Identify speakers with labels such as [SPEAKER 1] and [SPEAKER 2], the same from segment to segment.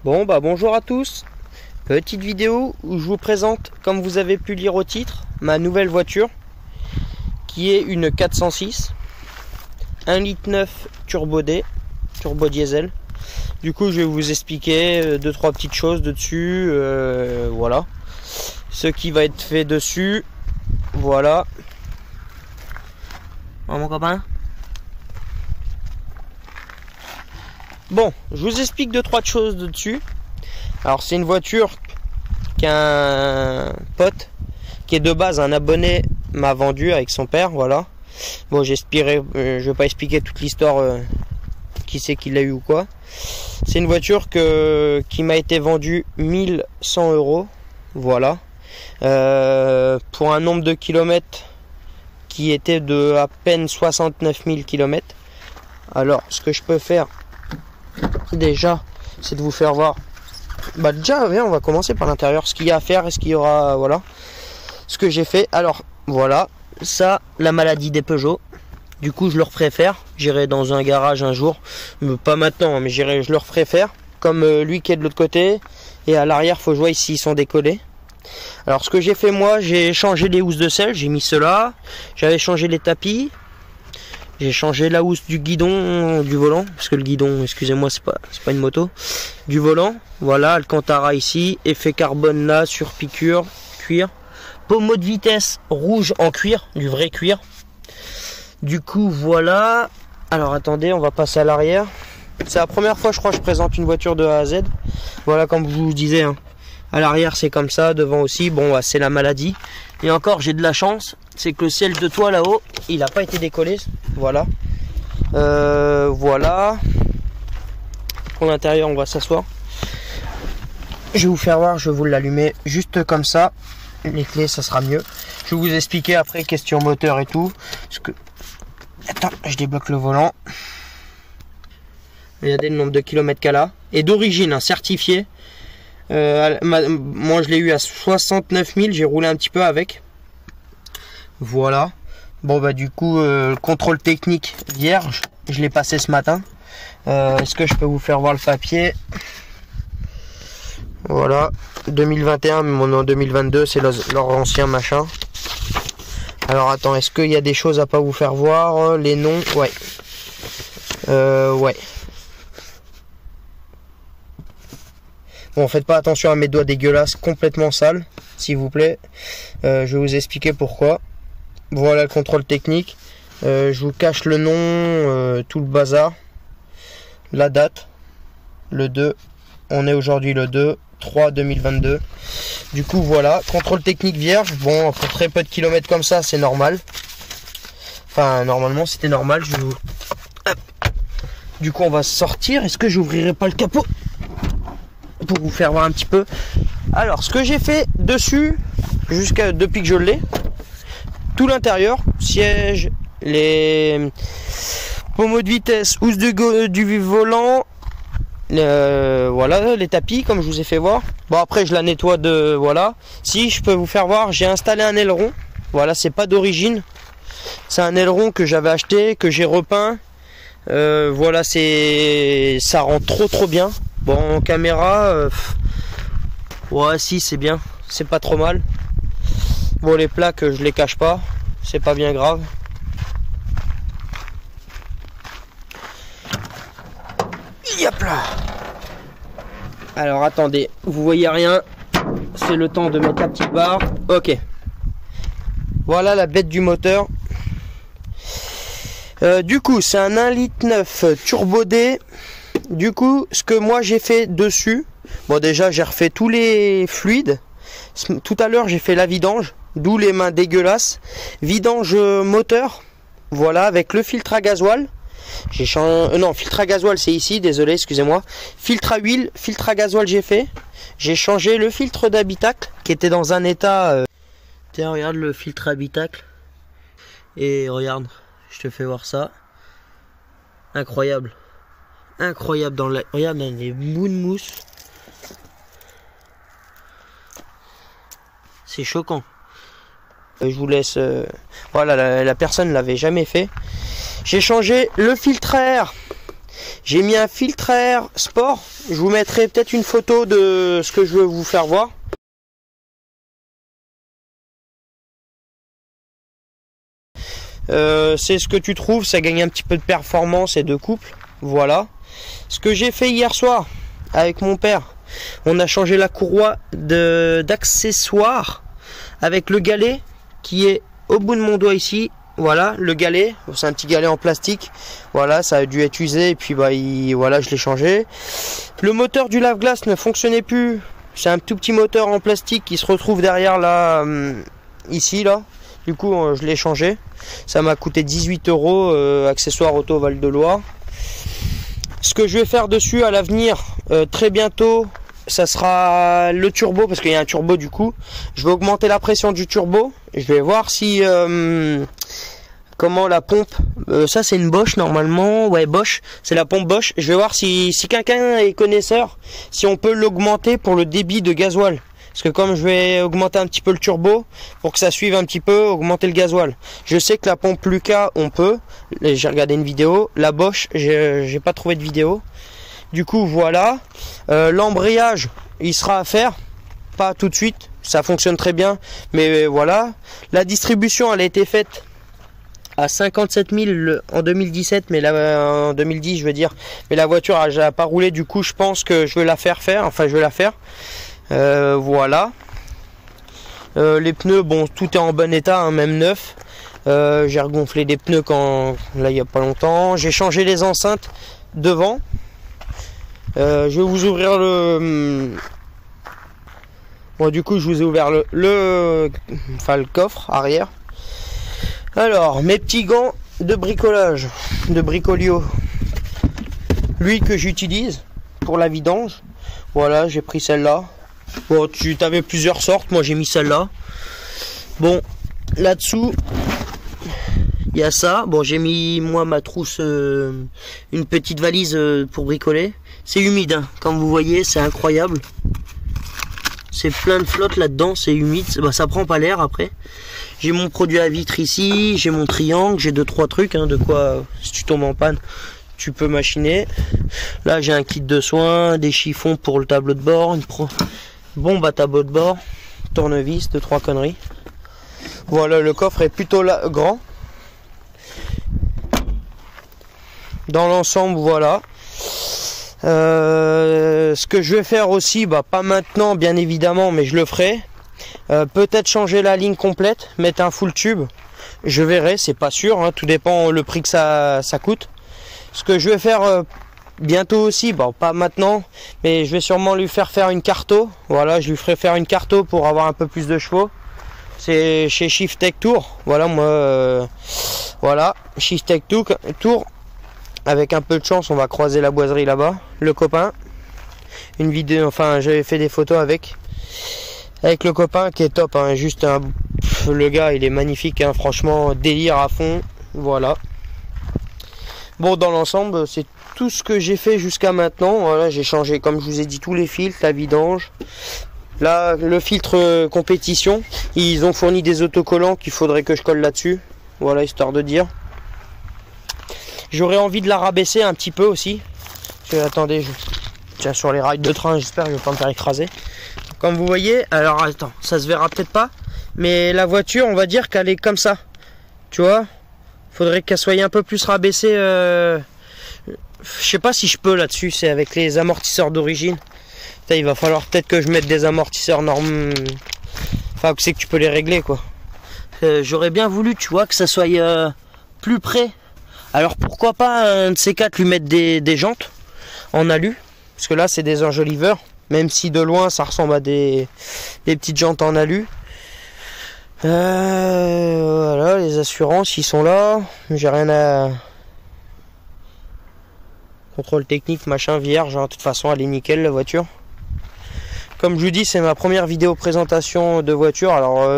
[SPEAKER 1] Bon bah bonjour à tous. Petite vidéo où je vous présente, comme vous avez pu lire au titre, ma nouvelle voiture qui est une 406 1,9 litre turbo D, turbo diesel. Du coup je vais vous expliquer 2-3 petites choses dessus, voilà ce qui va être fait dessus. Voilà. Oh, mon copain. Bon, je vous explique 2-3 choses dessus. Alors c'est une voiture qu'un pote qui est de base un abonné m'a vendu avec son père, voilà. Bon, je vais pas expliquer toute l'histoire, qui c'est qui l'a eu ou quoi. C'est une voiture qui m'a été vendue 1100 €, voilà. Pour un nombre de kilomètres qui était de à peine 69 000 km. Alors ce que je peux faire déjà, c'est de vous faire voir. Bah déjà, viens, on va commencer par l'intérieur, ce qu'il y a à faire et ce qu'il y aura, voilà. Ce que j'ai fait, alors voilà, ça, la maladie des Peugeot. Du coup, je leur ferai faire. J'irai dans un garage un jour, pas maintenant, mais je leur ferai faire. Comme lui qui est de l'autre côté, et à l'arrière, faut jouer s'ils sont décollés. Alors, ce que j'ai fait moi, j'ai changé les housses de selle, j'ai mis cela. J'avais changé les tapis. J'ai changé la housse du guidon, du volant, parce que le guidon, excusez-moi, c'est pas une moto. Du volant, voilà, Alcantara ici, effet carbone là, sur piqûre, cuir. Pommeau de vitesse rouge en cuir, du vrai cuir. Du coup, voilà. Alors attendez, on va passer à l'arrière. C'est la première fois, je crois, que je présente une voiture de A à Z. Voilà, comme je vous disais, hein. À l'arrière, c'est comme ça, devant aussi, bon, bah, c'est la maladie. Et encore, j'ai de la chance, c'est que le ciel de toit là-haut, il n'a pas été décollé. Voilà. Voilà. Pour l'intérieur, on va s'asseoir. Je vais vous faire voir, je vais vous l'allumer juste comme ça. Les clés, ça sera mieux. Je vais vous expliquer après, question moteur et tout. Parce que... Attends, je débloque le volant. Regardez le nombre de kilomètres qu'elle a. Et d'origine, hein, certifié. Moi je l'ai eu à 69 000, j'ai roulé un petit peu avec. Voilà. Bon bah du coup contrôle technique vierge, je l'ai passé ce matin. Est-ce que je peux vous faire voir le papier? Voilà, 2021, mais mon en 2022 c'est leur ancien machin. Alors attends, est-ce qu'il y a des choses à pas vous faire voir? Les noms, ouais. Ouais. Bon, faites pas attention à mes doigts dégueulasses, complètement sales, s'il vous plaît. Je vais vous expliquer pourquoi. Voilà le contrôle technique. Je vous cache le nom, tout le bazar. La date, le 2. On est aujourd'hui le 2/3/2022. Du coup, voilà, contrôle technique vierge. Bon, pour très peu de kilomètres comme ça, c'est normal. Enfin, normalement, c'était normal. Hop. Du coup, on va sortir. Est-ce que j'ouvrirai pas le capot pour vous faire voir un petit peu? Alors ce que j'ai fait dessus depuis que je l'ai, tout l'intérieur, siège, les pommeaux de vitesse, housse du volant, voilà, les tapis comme je vous ai fait voir. Bon, après je la nettoie de, voilà. Si je peux vous faire voir, j'ai installé un aileron. Voilà, c'est pas d'origine, c'est un aileron que j'avais acheté, que j'ai repeint. Voilà, ça rend trop bien. Bon, en caméra, ouais, si, c'est bien, c'est pas trop mal. Bon, les plaques, je les cache pas, c'est pas bien grave. Yop là. Alors, attendez, vous voyez rien, c'est le temps de mettre la petite barre. Ok. Voilà la bête du moteur. Du coup, c'est un 1,9 litre turbo D. Du coup, ce que moi j'ai fait dessus, bon déjà j'ai refait tous les fluides. Tout à l'heure j'ai fait la vidange, d'où les mains dégueulasses. Vidange moteur, voilà, avec le filtre à gasoil. J'ai changé, non, filtre à gasoil c'est ici, désolé, excusez-moi. Filtre à huile, filtre à gasoil j'ai fait. J'ai changé le filtre d'habitacle qui était dans un état. Tiens, regarde le filtre habitacle. Et regarde, je te fais voir ça. Incroyable. Incroyable dans la... Regarde les bouts de mousse. C'est choquant. Je vous laisse... Voilà, la personne ne l'avait jamais fait. J'ai changé le filtre à air J'ai mis un filtre à air sport. Je vous mettrai peut-être une photo de ce que je veux vous faire voir. C'est ce que tu trouves, ça gagne un petit peu de performance et de couple. Voilà. Ce que j'ai fait hier soir avec mon père, on a changé la courroie d'accessoires avec le galet qui est au bout de mon doigt ici. Voilà, le galet, c'est un petit galet en plastique. Voilà, ça a dû être usé et puis voilà, je l'ai changé. Le moteur du lave-glace ne fonctionnait plus. C'est un tout petit moteur en plastique qui se retrouve derrière là, ici là. Du coup, je l'ai changé. Ça m'a coûté 18 €, accessoire auto Val-de-Loire. Ce que je vais faire dessus à l'avenir, très bientôt, ça sera le turbo, parce qu'il y a un turbo du coup. Je vais augmenter la pression du turbo. Je vais voir si... comment la pompe... ça c'est une Bosch normalement. Ouais, Bosch. C'est la pompe Bosch. Je vais voir si quelqu'un est connaisseur, si on peut l'augmenter pour le débit de gasoil. Parce que comme je vais augmenter un petit peu le turbo, pour que ça suive un petit peu, augmenter le gasoil. Je sais que la pompe Lucas, on peut. J'ai regardé une vidéo. La Bosch, j'ai pas trouvé de vidéo. Du coup, voilà. L'embrayage, il sera à faire. Pas tout de suite. Ça fonctionne très bien. Mais voilà. La distribution, elle a été faite à 57 000 en 2017. Mais là, en 2010, je veux dire. Mais la voiture, elle n'a pas roulé. Du coup, je pense que je vais la faire. Enfin, je vais la faire. Voilà. Les pneus, bon, tout est en bon état, hein, même neuf. J'ai regonflé des pneus là il y a pas longtemps. J'ai changé les enceintes devant. Je vais vous ouvrir bon, du coup je vous ai ouvert le coffre arrière. Alors, mes petits gants de bricolage, de bricolio, lui que j'utilise pour la vidange. Voilà, j'ai pris celle-là. Bon, tu avais plusieurs sortes, moi j'ai mis celle-là. Bon, là-dessous, il y a ça. Bon, j'ai mis, moi, ma trousse, une petite valise pour bricoler. C'est humide, hein. Comme vous voyez, c'est incroyable. C'est plein de flotte là-dedans, c'est humide. Bah, ça prend pas l'air après. J'ai mon produit à vitre ici, j'ai mon triangle, j'ai 2-3 trucs, hein, de quoi, si tu tombes en panne, tu peux machiner. Là, j'ai un kit de soins, des chiffons pour le tableau de bord, bombe à tableau de bord, tournevis, 2-3 conneries. Voilà, le coffre est plutôt grand. Dans l'ensemble, voilà. Ce que je vais faire aussi, pas maintenant bien évidemment, mais je le ferai. Peut-être changer la ligne complète, mettre un full tube. Je verrai, c'est pas sûr, hein, tout dépend le prix que ça coûte. Ce que je vais faire bientôt aussi, pas maintenant, mais je vais sûrement lui faire une carto. Voilà, je lui ferai faire une carto pour avoir un peu plus de chevaux. C'est chez Shift Tech Tour. Voilà, moi, voilà, Shift Tech Tour. Avec un peu de chance, on va croiser la boiserie là-bas. Le copain, une vidéo, enfin, j'avais fait des photos avec le copain qui est top, hein, juste le gars, il est magnifique, hein, franchement, délire à fond. Voilà. Bon, dans l'ensemble, c'est tout ce que j'ai fait jusqu'à maintenant. Voilà, j'ai changé, comme je vous ai dit, tous les filtres, la vidange. Là, le filtre compétition, ils ont fourni des autocollants qu'il faudrait que je colle là-dessus. Voilà, histoire de dire. J'aurais envie de la rabaisser un petit peu aussi. Attendez, je tiens sur les rails de train, j'espère que je vais pas me faire écraser. Comme vous voyez, alors attends, ça se verra peut-être pas, mais la voiture, on va dire qu'elle est comme ça. Tu vois, faudrait qu'elle soit un peu plus rabaissée. Je sais pas si je peux là-dessus, c'est avec les amortisseurs d'origine. Il va falloir peut-être que je mette des amortisseurs normaux. Enfin, c'est que tu peux les régler, quoi. J'aurais bien voulu, tu vois, que ça soit plus près. Alors pourquoi pas un de ces quatre lui mettre des jantes en alu. Parce que là, c'est des enjoliveurs. Même si de loin, ça ressemble à des petites jantes en alu. Voilà, les assurances, ils sont là. J'ai rien à... Contrôle technique, machin, vierge. De toute façon, elle est nickel, la voiture. Comme je vous dis, c'est ma première vidéo présentation de voiture. Alors,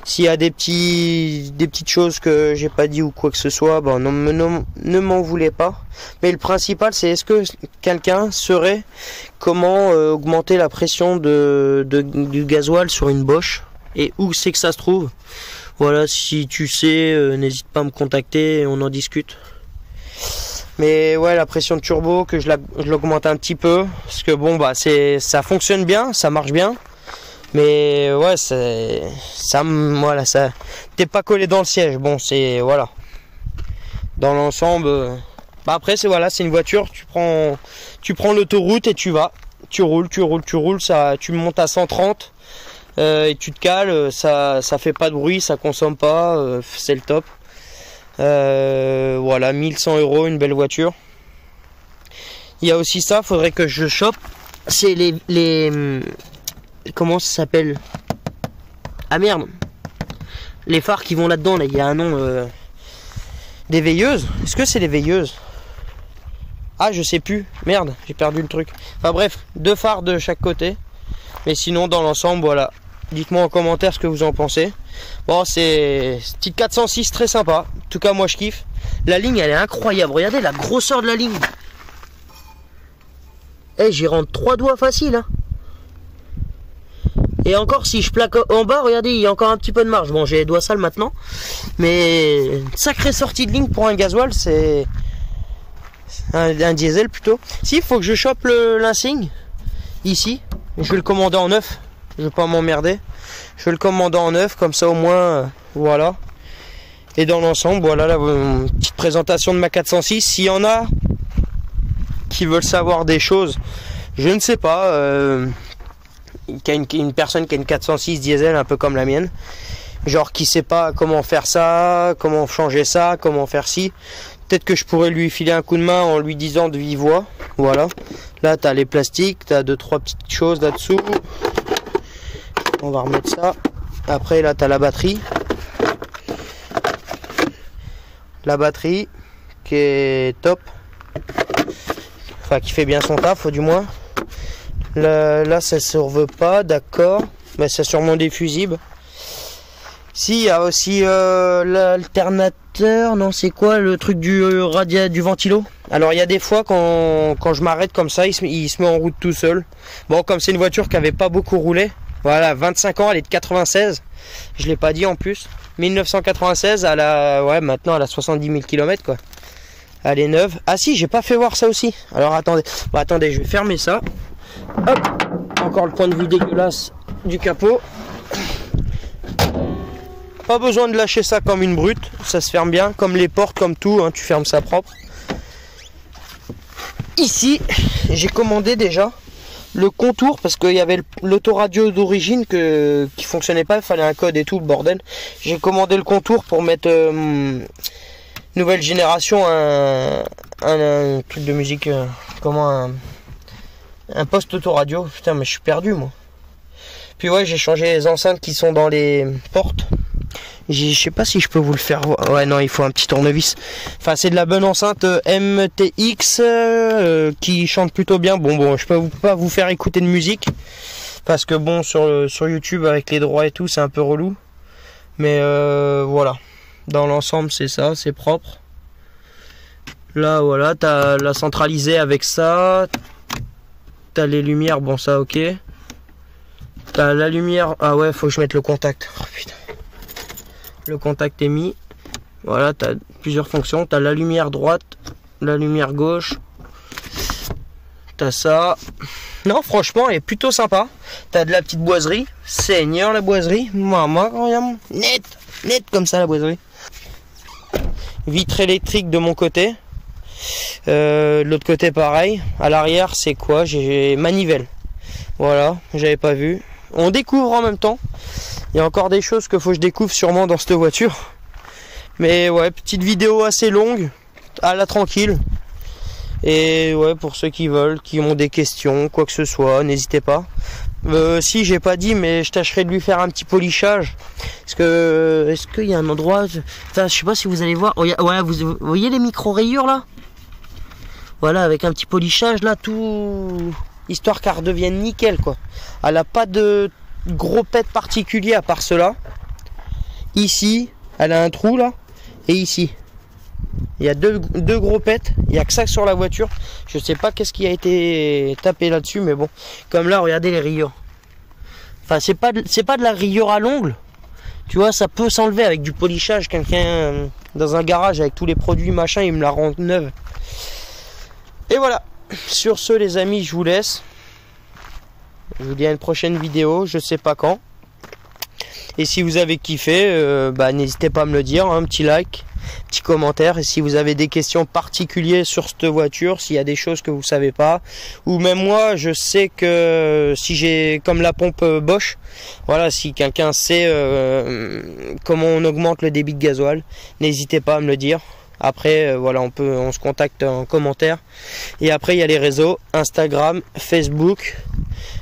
[SPEAKER 1] s'il y a des petites choses que j'ai pas dit ou quoi que ce soit, ne m'en voulez pas. Mais le principal, c'est est-ce que quelqu'un saurait comment augmenter la pression du gasoil sur une Bosch et où c'est que ça se trouve. Voilà, si tu sais, n'hésite pas à me contacter et on en discute. Mais ouais, la pression de turbo, que je l'augmente un petit peu. Parce que bon, bah ça fonctionne bien, ça marche bien. Mais ouais, voilà, ça, t'es pas collé dans le siège. Bon, c'est, voilà. Dans l'ensemble, bah après, c'est une voiture, tu prends l'autoroute et tu vas. Tu roules, ça, tu montes à 130 et tu te cales, ça fait pas de bruit, ça consomme pas, c'est le top. Voilà, 1100 €, une belle voiture. Il y a aussi ça, faudrait que je chope. C'est les comment ça s'appelle? Ah merde, les phares qui vont là-dedans, là, il y a un nom. Des veilleuses. Est-ce que c'est des veilleuses? Ah, je sais plus. Merde, j'ai perdu le truc. Enfin bref, 2 phares de chaque côté. Mais sinon, dans l'ensemble, voilà. Dites-moi en commentaire ce que vous en pensez. Bon, c'est petite 406 très sympa. En tout cas, moi, je kiffe. La ligne, elle est incroyable. Regardez la grosseur de la ligne. Eh, j'y rentre 3 doigts facile, hein. Et encore, si je plaque en bas, regardez, il y a encore un petit peu de marge. Bon, j'ai les doigts sales maintenant. Mais une sacrée sortie de ligne pour un gasoil, c'est... Un diesel plutôt. Si, il faut que je chope l'insigne. Ici. Je vais le commander en neuf. Je vais pas m'emmerder. Je vais le commander en neuf, comme ça au moins, voilà. Et dans l'ensemble, voilà la petite présentation de ma 406. S'il y en a qui veulent savoir des choses, je ne sais pas... une personne qui a une 406 diesel un peu comme la mienne, genre qui sait pas comment faire ça, comment changer ça, comment faire ci, peut-être que je pourrais lui filer un coup de main en lui disant de vive voix. Voilà, là tu as les plastiques, tu as 2-3 petites choses là-dessous, on va remettre ça. Après là tu as la batterie qui est top, enfin qui fait bien son taf du moins. Là ça se veut pas, d'accord, mais c'est sûrement des fusibles. Si, il y a aussi l'alternateur, non c'est quoi le truc du ventilo. Alors il y a des fois quand je m'arrête comme ça, il se met en route tout seul. Bon, comme c'est une voiture qui avait pas beaucoup roulé, voilà, 25 ans, elle est de 96, je l'ai pas dit en plus, 1996, maintenant elle a 70 000 km quoi. Elle est neuve. Ah si, j'ai pas fait voir ça aussi. Alors attendez, attendez, je vais fermer ça. Hop, encore le point de vue dégueulasse du capot. Pas besoin de lâcher ça comme une brute, ça se ferme bien, comme les portes, comme tout, hein, tu fermes ça propre. Ici, j'ai commandé déjà le contour, parce qu'il y avait l'autoradio d'origine qui fonctionnait pas, il fallait un code et tout, le bordel. J'ai commandé le contour pour mettre nouvelle génération, un truc de musique, un poste autoradio. Putain, mais je suis perdu moi. Puis ouais, j'ai changé les enceintes qui sont dans les portes. Je sais pas si je peux vous le faire voir. Ouais, non, il faut un petit tournevis. Enfin, c'est de la bonne enceinte MTX qui chante plutôt bien. Bon, je peux pas vous faire écouter de musique parce que bon, sur YouTube avec les droits et tout, c'est un peu relou. Mais voilà. Dans l'ensemble, c'est ça, c'est propre. Là, voilà, t'as la centralisée avec ça. T'as les lumières, bon ça ok. T'as la lumière, ah ouais, faut que je mette le contact. Oh putain. Le contact est mis. Voilà, t'as plusieurs fonctions. T'as la lumière droite, la lumière gauche. T'as ça. Non, franchement, elle est plutôt sympa. T'as de la petite boiserie. Seigneur, la boiserie. Maman, regarde. Net comme ça la boiserie. Vitre électrique de mon côté. De l'autre côté pareil. À l'arrière c'est quoi? J'ai manivelle. Voilà, j'avais pas vu. On découvre en même temps. Il y a encore des choses que faut que je découvre sûrement dans cette voiture. Mais ouais, petite vidéo assez longue, à la tranquille. Et ouais, pour ceux qui veulent, qui ont des questions, quoi que ce soit, n'hésitez pas. Si j'ai pas dit, mais je tâcherai de lui faire un petit polissage. Est-ce qu'il y a un endroit, enfin, je sais pas si vous allez voir. Ouais, vous voyez les micro rayures là. Voilà, avec un petit polissage là, tout, histoire qu'elle redevienne nickel quoi. Elle a pas de gros pet particulier à part cela. Ici, elle a un trou là, et ici. Il y a deux gros pets, il n'y a que ça sur la voiture. Je sais pas qu'est-ce qui a été tapé là-dessus, mais bon. Comme là, regardez les rayures. Enfin, c'est pas de la rayure à l'ongle. Tu vois, ça peut s'enlever avec du polissage. Quelqu'un dans un garage avec tous les produits machin, il me la rend neuve. Et voilà. Sur ce, les amis, je vous laisse. Je vous dis à une prochaine vidéo, je sais pas quand. Et si vous avez kiffé, n'hésitez pas à me le dire, un petit like, petit commentaire. Et si vous avez des questions particulières sur cette voiture, s'il y a des choses que vous savez pas, ou même moi, je sais que si j'ai comme la pompe Bosch, voilà, si quelqu'un sait comment on augmente le débit de gasoil, n'hésitez pas à me le dire. Après, voilà, on se contacte en commentaire. Et après, il y a les réseaux Instagram, Facebook,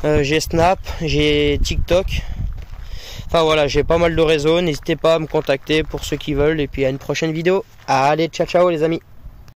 [SPEAKER 1] j'ai Snap, j'ai TikTok. Enfin voilà, j'ai pas mal de réseaux. N'hésitez pas à me contacter pour ceux qui veulent. Et puis à une prochaine vidéo. Allez, ciao ciao les amis.